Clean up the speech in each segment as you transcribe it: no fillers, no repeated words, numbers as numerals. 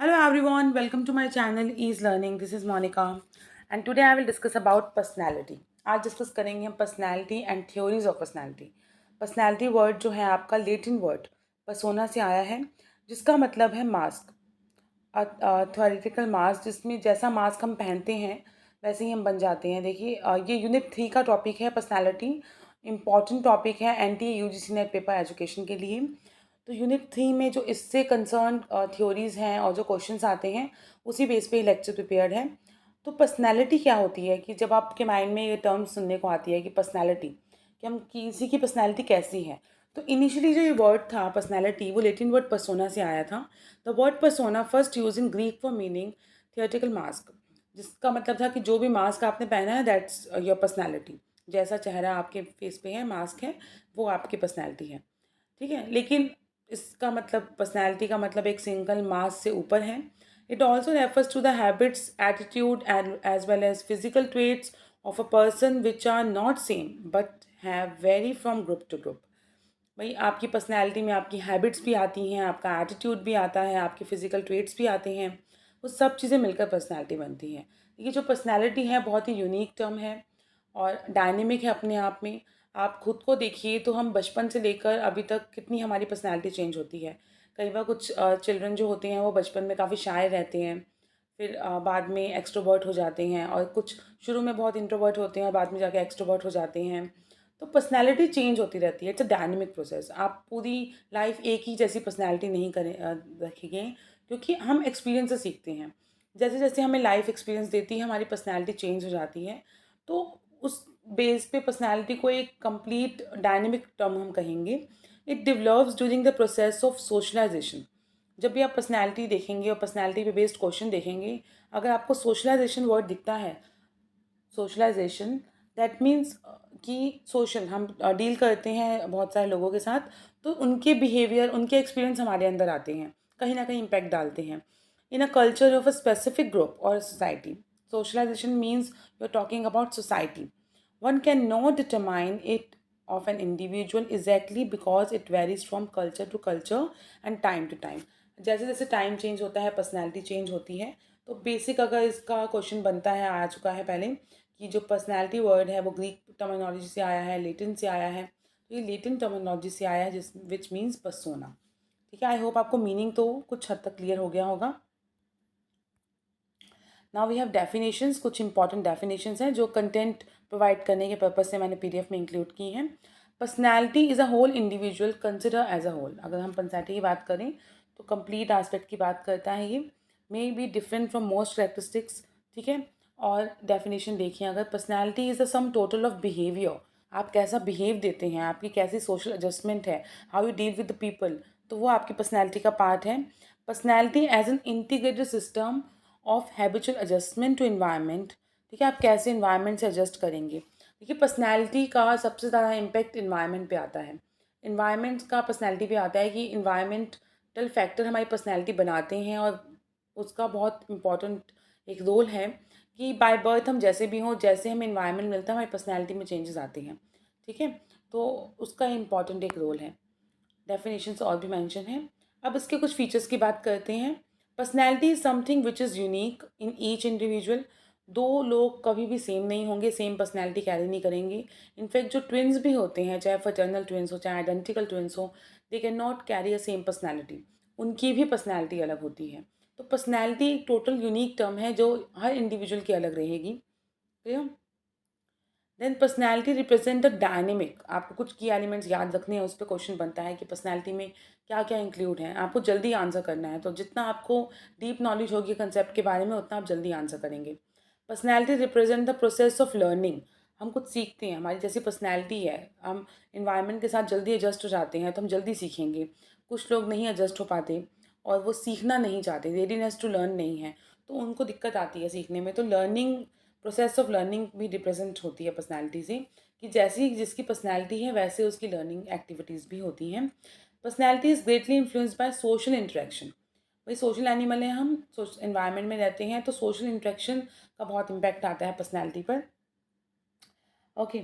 Hello everyone, welcome to my channel Ease Learning. This is Monica and today I will discuss about personality. आज discuss करेंगे हम personality and theories of personality. Personality word जो है आपका Latin word persona से आया है जिसका मतलब है मास्क. थ्योरेटिकल मास्क जिसमें जैसा मास्क हम पहनते हैं वैसे ही हम बन जाते हैं. देखिए ये यूनिट 3 का टॉपिक है पर्सनैलिटी. इम्पॉर्टेंट टॉपिक है NTA UGC NET paper education के लिए. तो यूनिट 3 में जो इससे कंसर्न थ्योरीज़ हैं और जो क्वेश्चंस आते हैं उसी बेस पे लेक्चर प्रिपेयर्ड है. तो पर्सनैलिटी क्या होती है कि जब आपके माइंड में ये टर्म सुनने को आती है कि पर्सनैलिटी, कि हम किसी की पर्सनैलिटी कैसी है, तो इनिशियली जो ये वर्ड था पर्सनैलिटी वो लेटिन वर्ड पर्सोना से आया था. The word persona first use in Greek for meaning theoretical mask, जिसका मतलब था कि जो भी मास्क आपने पहना है दैट्स योर पर्सनैलिटी. जैसा चेहरा आपके फेस पे है, मास्क है, वो आपकी पर्सनैलिटी है. ठीक है, लेकिन इसका मतलब पर्सनैलिटी का मतलब एक सिंगल मास से ऊपर है. It also refers to the habits, attitude and as well as physical traits of a person which are not same but have very from group to group. भाई आपकी पर्सनैलिटी में आपकी हैबिट्स भी आती हैं, आपका एटीट्यूड भी आता है, आपके फिजिकल ट्रेट्स भी आते हैं. वो सब चीज़ें मिलकर पर्सनैलिटी बनती हैं. ये जो पर्सनैलिटी है बहुत ही यूनिक टर्म है और डायनेमिक है अपने आप में. आप खुद को देखिए तो हम बचपन से लेकर अभी तक कितनी हमारी पर्सनैलिटी चेंज होती है. कई बार कुछ चिल्ड्रन जो होते हैं वो बचपन में काफ़ी शाय रहते हैं, फिर बाद में एक्सट्रोवर्ट हो जाते हैं, और कुछ शुरू में बहुत इंट्रोवर्ट होते हैं और बाद में जाके एक्सट्रोवर्ट हो जाते हैं. तो पर्सनैलिटी चेंज होती रहती है. It's a dynamic process. आप पूरी लाइफ एक ही जैसी पर्सनैलिटी नहीं रखेंगे, क्योंकि हम एक्सपीरियंस से सीखते हैं. जैसे जैसे हमें लाइफ एक्सपीरियंस देती है हमारी पर्सनैलिटी चेंज हो जाती है. तो उस बेस पे पर्सनैलिटी को एक कंप्लीट डायनेमिक टर्म हम कहेंगे. It develops during the process of socialisation. जब भी आप पर्सनैलिटी देखेंगे और पर्सनैलिटी पे बेस्ड क्वेश्चन देखेंगे, अगर आपको सोशलाइजेशन वर्ड दिखता है, सोशलाइजेशन दैट मीन्स कि सोशल हम डील करते हैं बहुत सारे लोगों के साथ, तो उनके बिहेवियर, उनके एक्सपीरियंस हमारे अंदर आते हैं, कहीं ना कहीं इम्पैक्ट डालते हैं in a culture of a specific group और society. Socialization means you are talking about society. One can not determine it of an individual exactly because it varies from culture to culture and time to time. जैसे जैसे time change होता है personality change होती है. तो basic अगर इसका question बनता है, आ चुका है पहले, कि जो पर्सनैलिटी वर्ड है वो ग्रीक टर्मिनोलॉजी से आया है, लेटिन से आया है. तो ये लेटिन टर्मिनोलॉजी से आया है जिस विच मीन्स पर्सोना. ठीक है, आई होप आपको मीनिंग तो कुछ हद तक क्लियर हो गया होगा. Now we have definitions. कुछ इंपॉर्टेंट डेफिनेशंस हैं जो कंटेंट प्रोवाइड करने के पर्पज़ से मैंने पीडीएफ में इंक्लूड की हैं. Personality is a whole individual consider as a whole. अगर हम पर्सनैलिटी की बात करें तो कंप्लीट एस्पेक्ट की बात करता है ये. May be different from most characteristics. ठीक है, और डेफिनेशन देखिए, अगर personality is the sum total of behaviour, आप कैसा बिहेव देते हैं, आपकी कैसी सोशल एडजस्टमेंट है, how you deal with the people, तो वो आपकी पर्सनैलिटी का पार्ट है. Personality as an integrated system of habitual adjustment to environment. ठीक है, आप कैसे इन्वायरमेंट से एडजस्ट करेंगे. देखिए पर्सनैलिटी का सबसे ज़्यादा इम्पैक्ट इन्वायरमेंट पे आता है. इन्वायरमेंट का पर्सनैलिटी पे आता है कि इन्वायरमेंटल फैक्टर हमारी पर्सनैलिटी बनाते हैं, और उसका बहुत इम्पॉर्टेंट एक रोल है कि बाय बर्थ हम जैसे भी हों, जैसे हमें इन्वायरमेंट मिलता है हमारी पर्सनैलिटी में चेंजेस आते हैं. ठीक है, तो उसका इम्पॉर्टेंट एक रोल है. डेफिनेशंस और भी मेंशन है. अब इसके कुछ फीचर्स की बात करते हैं. Personality is something which is unique in each individual. दो लोग कभी भी सेम नहीं होंगे, सेम पर्सनैलिटी कैरी नहीं करेंगे. इनफैक्ट जो ट्विन्स भी होते हैं, चाहे फर्टर्नल ट्विन्स हो चाहे आइडेंटिकल ट्विन्स हो, they can not carry a same personality. उनकी भी पर्सनैलिटी अलग होती है. तो पर्सनैलिटी एक टोटल यूनिक टर्म है जो हर इंडिविजुअल की अलग रहेगी. Clear. Then personality represent the dynamic. आपको कुछ की एलिमेंट्स याद रखने हैं, उस पर क्वेश्चन बनता है कि पर्सनैलिटी में क्या क्या इंक्लूड है. आपको जल्दी आंसर करना है, तो जितना आपको डीप नॉलेज होगी कंसेप्ट के बारे में उतना आप जल्दी आंसर करेंगे. Personality represent the process of learning. हम कुछ सीखते हैं, हमारी जैसी पर्सनैलिटी है, हम इन्वायरमेंट के साथ जल्दी एडजस्ट हो जाते हैं तो हम जल्दी सीखेंगे. कुछ लोग नहीं एडजस्ट हो पाते और वो सीखना नहीं चाहते, रेडीनेस टू लर्न नहीं है, तो उनको दिक्कत आती है सीखने में. तो लर्निंग, प्रोसेस ऑफ लर्निंग भी रिप्रेजेंट होती है पर्सनैलिटी से, कि जैसी जिसकी पर्सनैलिटी है वैसे उसकी लर्निंग एक्टिविटीज़ भी होती हैं. Personality is greatly influenced by social interaction. भाई सोशल एनिमल हैं हम, इन्वायरमेंट में रहते हैं, तो सोशल इंटरेक्शन का बहुत इम्पैक्ट आता है पर्सनैलिटी पर. Okay.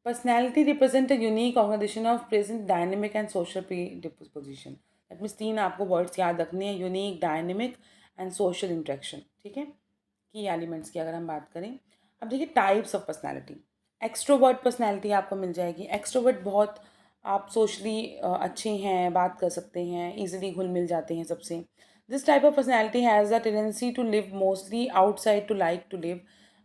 Personality represent a unique organisation of present dynamic and social predisposition. That means 3 आपको वर्ड्स याद रखने हैं: unique, dynamic and social interaction. ठीक है, की एलिमेंट्स की अगर हम बात करें। अब देखिए types of personality. Extrovert personality आपको मिल जाएगी। एक्सट्रोवर्ट बहुत आप सोशली अच्छे हैं, बात कर सकते हैं, ईजिली घुल मिल जाते हैं सबसे। This type of personality has the tendency to live mostly outside to like to live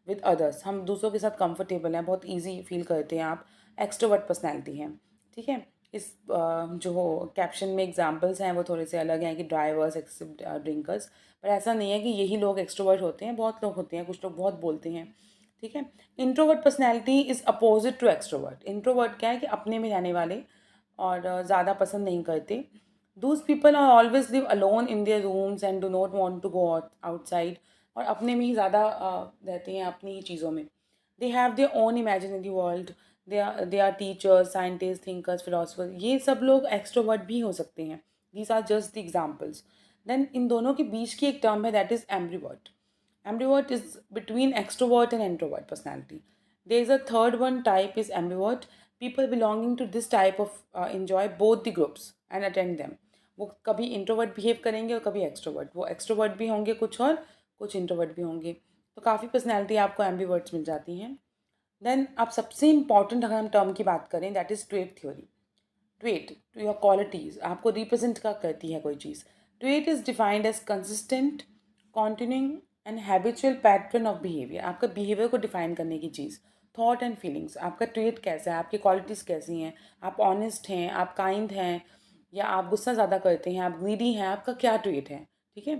with others. हम दूसरों के साथ कंफर्टेबल हैं, बहुत ईजी फील करते हैं आप। एक्सट्रोवर्ट पर्सनैलिटी हैं। ठीक है, इस जो कैप्शन में एग्जाम्पल्स हैं वो थोड़े से अलग हैं कि ड्राइवर्स, एक्सेप्ट ड्रिंकर्स, पर ऐसा नहीं है कि यही लोग एक्सट्रोवर्ट होते हैं, बहुत लोग होते हैं, कुछ लोग बहुत बोलते हैं। ठीक है, introvert personality is opposite to extrovert. Introvert क्या है कि अपने में रहने वाले और ज़्यादा पसंद नहीं करते। Those people are always live alone in their rooms and do not want to go outside, और अपने में ही ज़्यादा रहते हैं, अपनी ही चीज़ों में। They have their own imaginary world. They are teachers, scientist, thinkers, philosopher. ये सब लोग एक्सट्रोवर्ट भी हो सकते हैं। These are just the examples. Then इन दोनों के बीच की एक टर्म है that is ambivert. Ambivert is between extrovert and introvert personality. There is a third one type is ambivert. People belonging to this type of enjoy both the groups and attend them. वो कभी introvert behave करेंगे और कभी extrovert. वो extrovert भी होंगे कुछ और कुछ इंट्रोवर्ट भी होंगे। तो काफ़ी पर्सनैलिटी आपको एम्बिवर्ट्स मिल जाती हैं। देन अब सबसे इंपॉर्टेंट अगर हम टर्म की बात करें that is trait theory. Trait to your qualities आपको रिप्रेजेंट का करती है कोई चीज़। Trait is defined as consistent, continuing and habitual pattern of behaviour. आपका बिहेवियर को डिफाइन करने की चीज़। थॉट एंड फीलिंग्स, आपका ट्रेट कैसा है, आपकी क्वालिटीज़ कैसी हैं, आप ऑनेस्ट हैं, आप काइंड हैं, या आप गुस्सा ज़्यादा करते हैं, आप ग्रीडी हैं, आपका क्या ट्रेट है। ठीक है,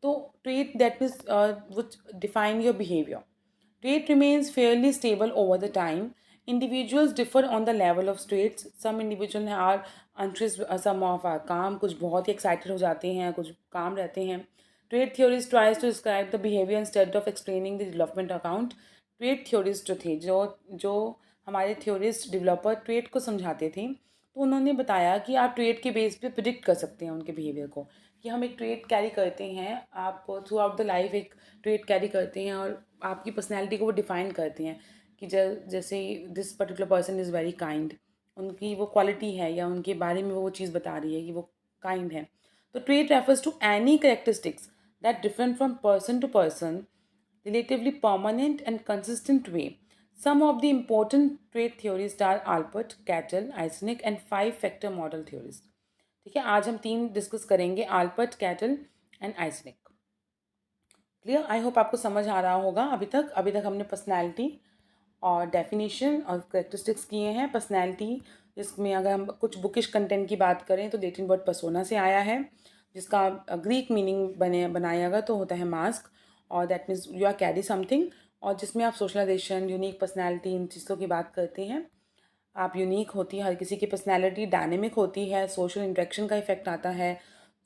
तो trait that means which define your behaviour. Trait remains fairly stable over the time. Individuals differ on the level of traits. Some individuals are anxious, some of are calm, कुछ बहुत ही excited हो जाते हैं, कुछ calm रहते हैं. Trait theorist tries to describe the behavior instead of explaining the development account. Trait theorist जो थे, जो हमारे theorist developer trait को समझाते थे, तो उन्होंने बताया कि आप ट्रेट के बेस पे प्रिडिक्ट कर सकते हैं उनके बिहेवियर को, कि हम एक ट्रेट कैरी करते हैं, आप थ्रू आउट द लाइफ एक ट्रेट कैरी करते हैं और आपकी पर्सनैलिटी को वो डिफ़ाइन करती हैं कि जैसे this particular person is very kind, उनकी वो क्वालिटी है या उनके बारे में वो चीज़ बता रही है कि वो काइंड है। तो trait refers to any characteristics that different from person to person, relatively permanent and consistent way. Some of the important trait theorists are Alpert, Cattell, Eysenck and five factor model theories. ठीक है, आज हम तीन discuss करेंगे, Allport, Cattell and Eysenck. Clear? I hope आपको समझ आ रहा होगा। अभी तक हमने पर्सनैलिटी और डेफिनेशन और करेक्टरिस्टिक्स किए हैं। पर्सनैलिटी जिसमें अगर हम कुछ बुकिश कंटेंट की बात करें तो लैटिन वर्ड पर्सोना से आया है, जिसका ग्रीक मीनिंग बनाएगा तो होता है मास्क, और that means you are carry something, और जिसमें आप सोशलाइजेशन, यूनिक पर्सनैलिटी, इन चीज़ों की बात करते हैं। आप यूनिक होती है, हर किसी की पर्सनैलिटी डायनेमिक होती है, सोशल इंटरेक्शन का इफेक्ट आता है,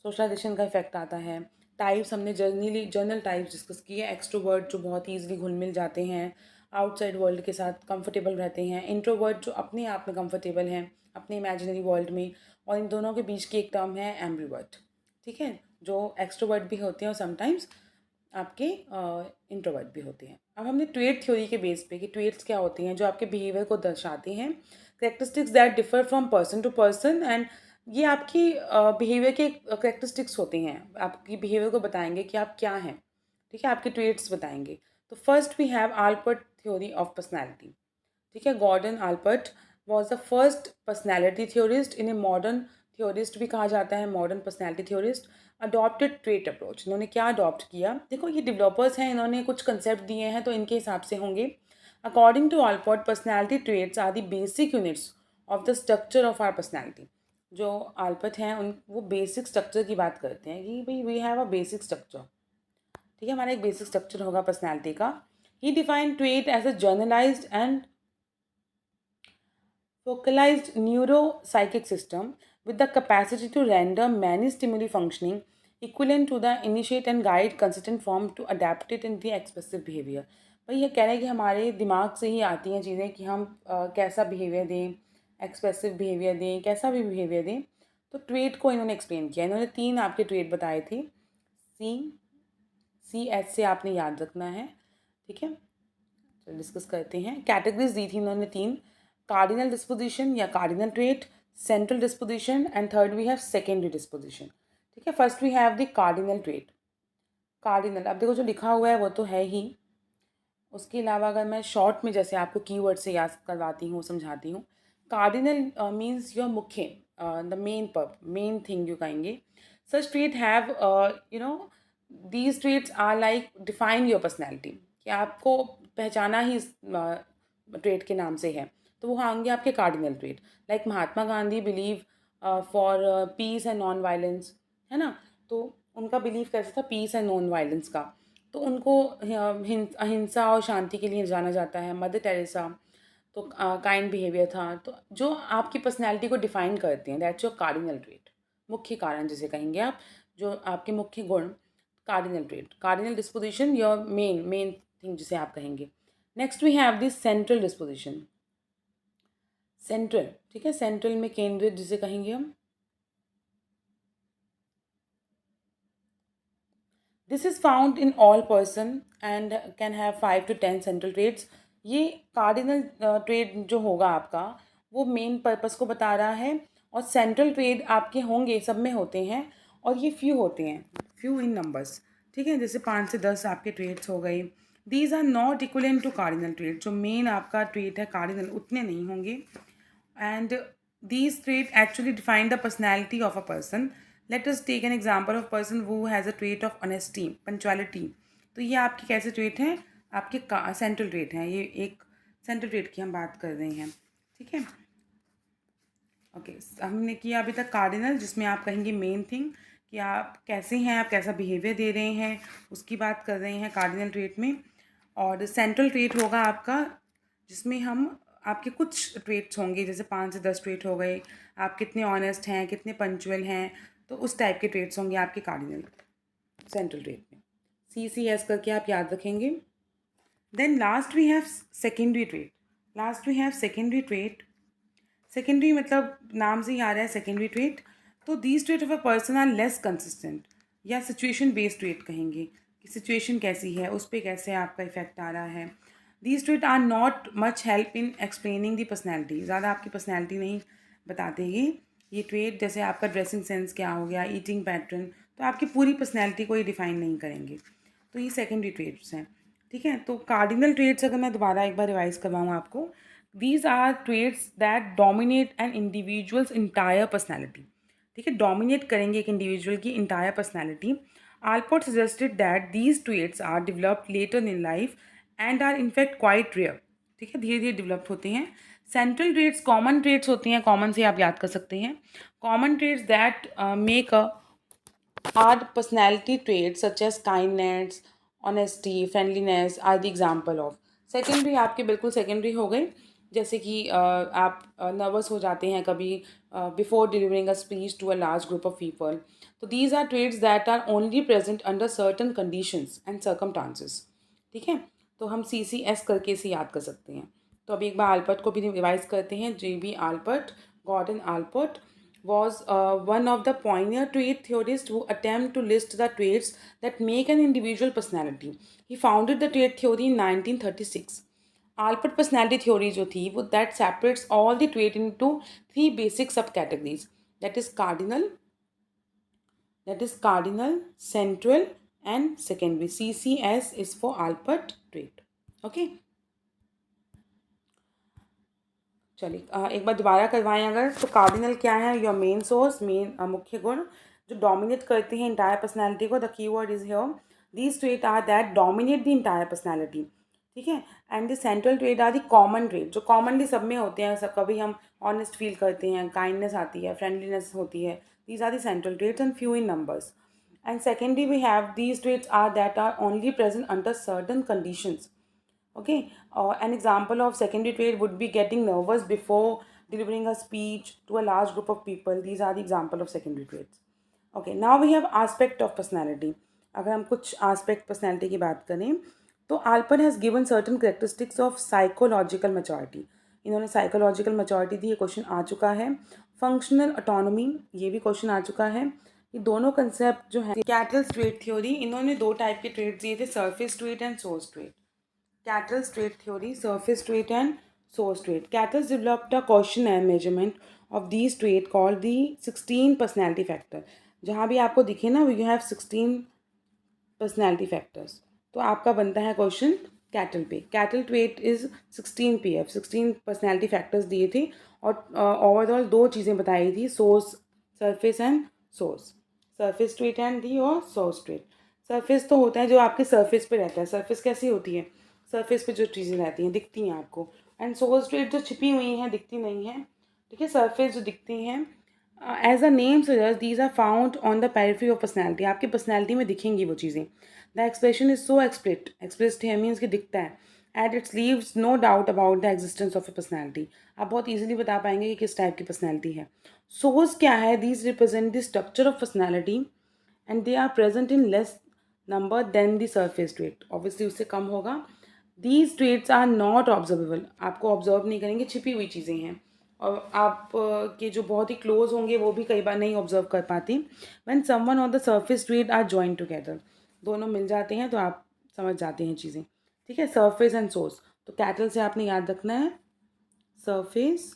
सोशलाइजेशन का इफेक्ट आता है। टाइप्स हमने जर्नल टाइप्स डिस्कस किए। एक्सट्रोवर्ट जो बहुत ईजिली घुल मिल जाते हैं, आउटसाइड वर्ल्ड के साथ कंफर्टेबल रहते हैं। इंट्रोवर्ट जो अपने आप में कंफर्टेबल हैं, अपने इमेजिनरी वर्ल्ड में। और इन दोनों के बीच की एक टर्म है एम्बिवर्ट। ठीक है, जो एक्सट्रोवर्ट भी होते हैं और समटाइम्स आपके इंट्रोवर्ट भी होते हैं। अब हमने ट्रेट थ्योरी के बेस पे कि ट्रेट्स क्या होती हैं जो आपके बिहेवियर को दर्शाते हैं, characteristics that differ from person to person, and ये आपकी बिहेवियर के करेक्टरिस्टिक्स होते हैं, आपकी बिहेवियर को बताएंगे कि आप क्या हैं। ठीक है, आपके ट्रेट्स बताएंगे। तो first we have Allport theory of personality. ठीक है, Gordon Allport was the first personality theorist, इन्हें मॉडर्न थ्योरिस्ट भी कहा जाता है, modern personality theorist. Adopted trait approach, इन्होंने क्या अडॉप्ट किया? देखो ये डेवलपर्स हैं, इन्होंने कुछ कंसेप्ट दिए हैं तो इनके हिसाब से होंगे। According to Allport, personality traits are the basic units of the structure of our personality. जो आल्पर्ट हैं उन वो बेसिक स्ट्रक्चर की बात करते हैं कि भाई we have a basic structure. ठीक है, हमारा एक बेसिक स्ट्रक्चर होगा पर्सनैलिटी का। He define trait as a generalized and focalized neuropsychic system with the capacity to render many stimuli functioning equivalent to the initiate and guide consistent form to adapt it in the expressive behavior। भाई ये कह रहे हैं कि हमारे दिमाग से ही आती हैं चीज़ें कि हम कैसा बिहेवियर दें, एक्सप्रेसिव बिहेवियर दें, कैसा भी बिहेवियर दें। तो ट्रेट को इन्होंने एक्सप्लेन किया। इन्होंने तीन आपके ट्रेट बताए थे। CH से आपने याद रखना है। ठीक है, चलो डिस्कस करते हैं। कैटेगरीज दी थी इन्होंने तीन, कार्डिनल डिस्पोजिशन या cardinal trait, central disposition and third we have secondary disposition. ठीक है, first we have the cardinal trait. Cardinal, अब देखो जो लिखा हुआ है वो तो है ही, उसके अलावा अगर मैं शॉर्ट में जैसे आपको कीवर्ड से याद करवाती हूँ, समझाती हूँ। कार्डिनल मीन्स योर मुख्य, द मेन थिंग जो कहेंगे। Such trait have these traits are like define your personality, कि आपको पहचाना ही इस ट्रेट के नाम से है, तो वो होंगे आपके cardinal trait. Like Mahatma Gandhi believe for piece and non violence, है ना। तो उनका बिलीव कैसा था, पीस एंड नॉन वायलेंस का। तो उनको अहिंसा और शांति के लिए जाना जाता है। मदर टेरेसा तो काइंड बिहेवियर था। तो जो आपकी पर्सनैलिटी को डिफाइन करते हैं, दैट्स योर कार्डिनल ट्रेट, मुख्य कारण जिसे कहेंगे आप, जो आपके मुख्य गुण, cardinal trait. Cardinal disposition your main thing जिसे आप कहेंगे। Next we have this central disposition. Central, ठीक है, सेंट्रल में केंद्रित जिसे कहेंगे हम। This is found in all person and can have 5 to 10 central traits. ये कार्डिनल ट्रेड जो होगा आपका, वो मेन पर्पस को बता रहा है, और सेंट्रल ट्रेड आपके होंगे, सब में होते हैं, और ये फ्यू होते हैं, फ्यू इन नंबर्स, ठीक है। जैसे 5 से 10 आपके ट्रेड्स हो गए। These are not equivalent to cardinal trait, जो मेन आपका ट्रेड है कार्डिनल, उतने नहीं होंगे। And these traits actually define the personality of a person. Let us take an example of person who has a trait of honesty, punctuality. तो ये आपके कैसे ट्रेट हैं, आपके सेंट्रल ट्रेट हैं। ये एक सेंट्रल ट्रेट की हम बात कर रहे हैं, ठीक है। ओके, हमने किया अभी तक कार्डिनल, जिसमें आप कहेंगे मेन थिंग, कि आप कैसे हैं, आप कैसा बिहेवियर दे रहे हैं, उसकी बात कर रहे हैं कार्डिनल ट्रेट में। और सेंट्रल ट्रेट होगा आपका, जिसमें हम आपके कुछ ट्रेट्स होंगे, जैसे 5 से 10 ट्रेट हो गए, आप कितने ऑनेस्ट हैं, कितने पंचुअल हैं, तो उस टाइप के ट्रेट्स होंगे आपके कार्डिनल सेंट्रल ट्रेट में। CCS करके आप याद रखेंगे। Then last we have secondary trait. Last we have secondary trait. Secondary मतलब नाम से ही आ रहा है सेकेंडरी ट्रेट। तो these trait of a person are less consistent, या सिचुएशन बेस्ड ट्रेट कहेंगे, कि सिचुएशन कैसी है, उस पर कैसे आपका इफेक्ट आ रहा है। These trait are not much help in explaining the personality, ज़्यादा आपकी पर्सनैलिटी नहीं बताते ये ट्रेट। जैसे आपका ड्रेसिंग सेंस क्या हो गया, ईटिंग पैटर्न, तो आपकी पूरी पर्सनैलिटी को ये डिफाइन नहीं करेंगे। तो ये सेकेंडरी ट्रेट्स हैं, ठीक है। तो कार्डिनल ट्रेट्स अगर मैं दोबारा एक बार रिवाइज करवाऊँ आपको, these are traits that dominate an individual's entire personality, ठीक है, डोमिनेट करेंगे एक इंडिविजुअल की entire personality. Allport suggested that these traits are developed later in life and are in fact quite rare, ठीक है, धीरे धीरे डिवेलप होते हैं। सेंट्रल ट्रेट्स कॉमन ट्रेट्स होती हैं, कॉमन से आप याद कर सकते हैं। Common traits that make a are personality traits such as kindness, honesty, friendliness are the example of. Secondary आपके बिल्कुल सेकेंडरी हो गए, जैसे कि आप नर्वस हो जाते हैं कभी before delivering a speech to a large group of people. तो these are traits that are only present under certain conditions and circumstances, ठीक है। तो हम CCS करके इसे याद कर सकते हैं। तो अभी एक बार आल्पर्ट को भी रिवाइज करते हैं। JB Allport, Gordon Allport was one of the pioneer trait theorists who attempt to list the traits that make an individual personality. He founded the trait theory in 1936. Alpert personality theory जो थी वो that separates all the trait into 3 basic subcategories. That is cardinal, central, and secondary. CCS is for Alpert trait. Okay. चलिए एक बार दोबारा करवाएं अगर, तो cardinal क्या है, योर मेन सोर्स, मेन मुख्य गुण जो डोमिनेट करते हैं इंटायर पर्सनैलिटी को। The key word is here, these trait are that dominate the entire personality, ठीक है। And the central trait are the common trait, जो कॉमनली सब में होते हैं, सब कभी हम ऑनेस्ट फील करते हैं, काइंडनेस आती है, फ्रेंडलीनेस होती है। These are the central traits and few in numbers. And secondary we have these traits are that are only present under certain conditions. Okay, an example of secondary trait would be getting nervous before delivering a speech to a large group of people. These are the example of secondary traits. Okay, now we have aspect of personality. अगर हम कुछ aspect personality की बात करें, तो Alper has given certain characteristics of psychological maturity. इन्होंने psychological maturity दी, ये question आ चुका है। Functional autonomy, ये भी क्वेश्चन आ चुका है। ये दोनों कंसेप्ट जो है कैटल्स ट्रेट थ्योरी, इन्होंने 2 टाइप के ट्रेट दिए थे, surface trait and source trait. Cattell's trait theory, surface trait and source trait. Cattell's developed a questionnaire measurement of these traits called the 16 personality factor. जहाँ भी आपको दिखे ना, you have 16 पर्सनैलिटी फैक्टर्स। तो आपका बनता है क्वेश्चन कैटल पे। Cattle trait is 16 PF, 16 personality factors दिए थे और ओवरऑल 2 चीज़ें बताई थी, source, surface and source. Surface trait and the और सोर्स ट्रेट। सरफेस तो होता है जो आपके सरफेस पे रहता है। सरफेस कैसी होती है? सरफेस पे जो चीज़ें रहती हैं, दिखती हैं आपको। एंड सोर्स ट्रेट जो छिपी हुई हैं, दिखती नहीं हैं। ठीक है, सरफेस जो दिखती हैं, as a name suggest these are found on the periphery of personality. आपकी पर्सनैलिटी में दिखेंगी वो चीज़ें। The expression is so expressed है, मीन्स कि दिखता है। At its leaves no doubt about the existence of a personality. आप बहुत ईजिली बता पाएंगे कि किस टाइप की पर्सनैलिटी है। सोर्स क्या है? These represent the structure of personality and they are present in less number than the surface trait. Obviously उससे कम होगा। These traits are not observable. आपको ऑब्जर्व नहीं करेंगे, छिपी हुई चीज़ें हैं और आप के जो बहुत ही क्लोज होंगे वो भी कई बार नहीं ऑब्जर्व कर पाती। When someone on the surface trait are join together, दोनों मिल जाते हैं तो आप समझ जाते हैं चीज़ें। ठीक है, सरफेस एंड सोर्स। तो कैटल से आपने याद रखना है सरफेस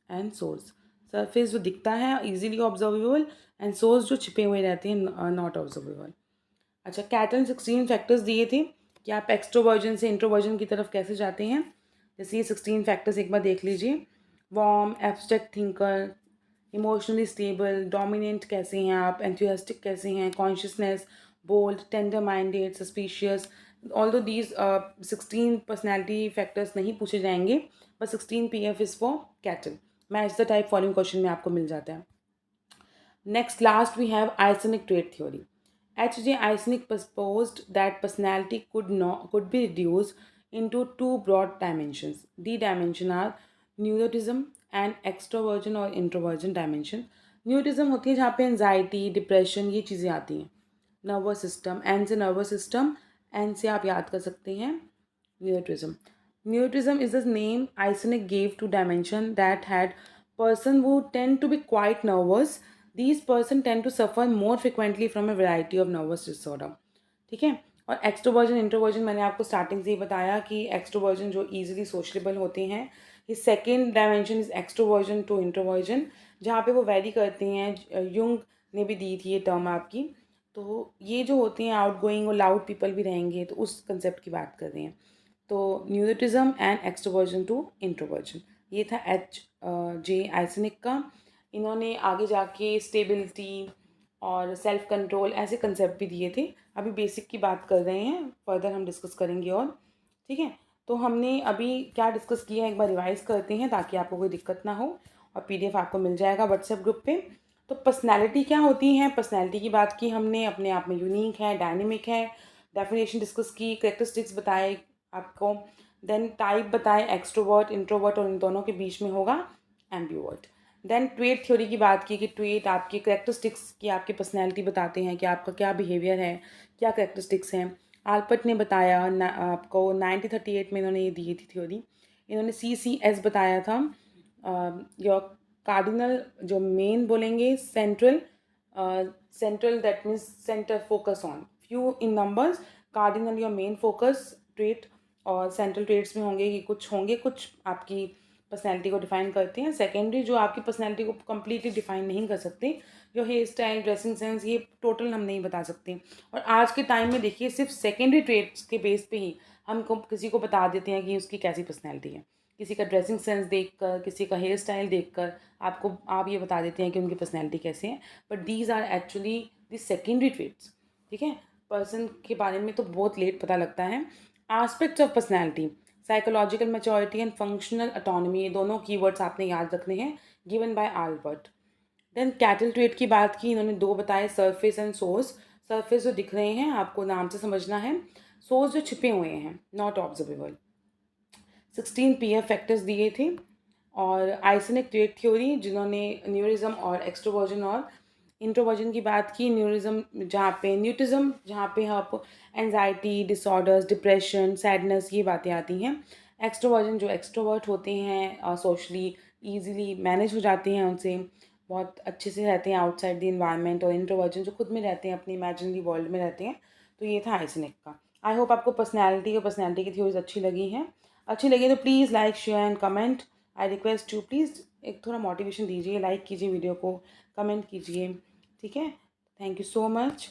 एंड सोर्स। सरफेस जो दिखता है इजीली ऑब्जर्वेबल एंड सोर्स जो छिपे हुए रहते हैं नॉट ऑब्जर्वेबल। अच्छा, कैटल 16 फैक्टर्स दिए थे कि आप एक्सट्रोवर्जन से इंट्रोवर्जन की तरफ कैसे जाते हैं। जैसे ये 16 फैक्टर्स एक बार देख लीजिए। Warm, abstract thinker, emotionally stable, dominant कैसे हैं आप, एंथुसियास्टिक कैसे हैं, consciousness, bold, tender minded, suspicious. Although these 16 personality factors नहीं पूछे जाएंगे, बस 16 PF is for Cattell. Match the type following question में आपको मिल जाता है। Next, last we have Isonic trait theory. H.J. Isonic proposed that personality could be reduced into two broad dimensions. D dimension are neuroticism and extroversion और introversion dimension. Neuroticism होती है जहाँ पे anxiety, depression ये चीज़ें आती हैं. Nervous system, N से nervous system, N से आप याद कर सकते हैं neuroticism. Neuroticism is the name Isonic gave to dimension that had person who tend to be quite nervous. These person tend to suffer more frequently from a variety of nervous disorder. ठीक है, और extroversion introversion मैंने आपको starting से ही बताया कि extroversion जो easily sociable होते हैं, ये second dimension is extroversion to introversion, जहाँ पे वो वेरी करते हैं। युंग ने भी दी थी ये टर्म आपकी। तो ये जो होते हैं आउट गोइंग और लाउड पीपल भी रहेंगे, तो उस कंसेप्ट की बात कर रहे हैं। तो neuroticism and extroversion to introversion, ये था H.J. आइसनिक का। इन्होंने आगे जाके स्टेबिलिटी और सेल्फ कंट्रोल ऐसे कंसेप्ट भी दिए थे। अभी बेसिक की बात कर रहे हैं, फर्दर हम डिस्कस करेंगे और। ठीक है, तो हमने अभी क्या डिस्कस किया है एक बार रिवाइज करते हैं ताकि आपको कोई दिक्कत ना हो, और PDF आपको मिल जाएगा व्हाट्सएप ग्रुप पे। तो पर्सनैलिटी क्या होती है? पर्सनैलिटी की बात की हमने, अपने आप में यूनिक है, डायनेमिक है, डेफिनेशन डिस्कस की, करेक्टरिस्टिक्स बताए आपको, देन टाइप बताए एक्सट्रोवर्ट इंट्रोवर्ट और इन दोनों के बीच में होगा एम्बिवर्ट। देन ट्रेट थ्योरी की बात की कि ट्रेट आपकी करेक्टरिस्टिक्स की आपकी पर्सनैलिटी बताते हैं कि आपका क्या बिहेवियर है, क्या करेक्टरिस्टिक्स हैं। आल्पर्ट ने बताया आपको 1938 में इन्होंने ये दी थी थ्योरी। इन्होंने CCS बताया था। योर कार्डिनल जो मेन बोलेंगे central, central that means centre focus on few in numbers, cardinal your main focus trait, और सेंट्रल ट्रेट्स में होंगे कुछ आपकी पर्सनैलिटी को डिफाइन करते हैं। सेकेंडरी जो आपकी पर्सनैलिटी को कम्प्लीटली डिफाइन नहीं कर सकते, जो हेयर स्टाइल, ड्रेसिंग सेंस, ये टोटल हम नहीं बता सकते। और आज के टाइम में देखिए सिर्फ सेकेंडरी ट्रेट्स के बेस पे ही हम किसी को बता देते हैं कि उसकी कैसी पर्सनैलिटी है। किसी का ड्रेसिंग सेंस देखकर, किसी का हेयर स्टाइल देखकर आप ये बता देते हैं कि उनकी पर्सनैलिटी कैसे है। But these are actually the secondary traits. ठीक है, पर्सन के बारे में तो बहुत लेट पता लगता है। Aspects of personality, psychological maturity and functional autonomy, ये दोनों कीवर्ड्स आपने याद रखने हैं, given by Albert. Then Cattell trait की बात की, इन्होंने 2 बताए, सरफेस एंड सोर्स। सरफेस जो दिख रहे हैं आपको नाम से समझना है, सोर्स जो छिपे हुए हैं, नॉट ऑब्जर्वेबल। 16 PF फैक्टर्स दिए थे। और आइसनिक ट्रेट थ्योरी जिन्होंने न्यूरिज्म और एक्सट्रोवर्जन और इंट्रोवर्जन की बात की। न्यूटिज्म जहाँ पे आप एंजाइटी डिसऑर्डर्स, डिप्रेशन, सैडनेस, ये बातें आती हैं। एक्सट्रोवर्जन जो एक्सट्रोवर्ट होते हैं, सोशली ईजिली मैनेज हो जाते हैं, उनसे बहुत अच्छे से रहते हैं आउटसाइड द इन्वायरमेंट। और इंट्रोवर्जन जो खुद में रहते हैं, अपनी इमेजिनरी वर्ल्ड में रहते हैं। तो ये था आइसनिक का। आई होप आपको पर्सनैलिटी की थ्योरीज अच्छी लगी तो please like share and comment. I request you please एक थोड़ा मोटिवेशन दीजिए, लाइक कीजिए वीडियो को, कमेंट कीजिए। ठीक है, थैंक यू सो मच।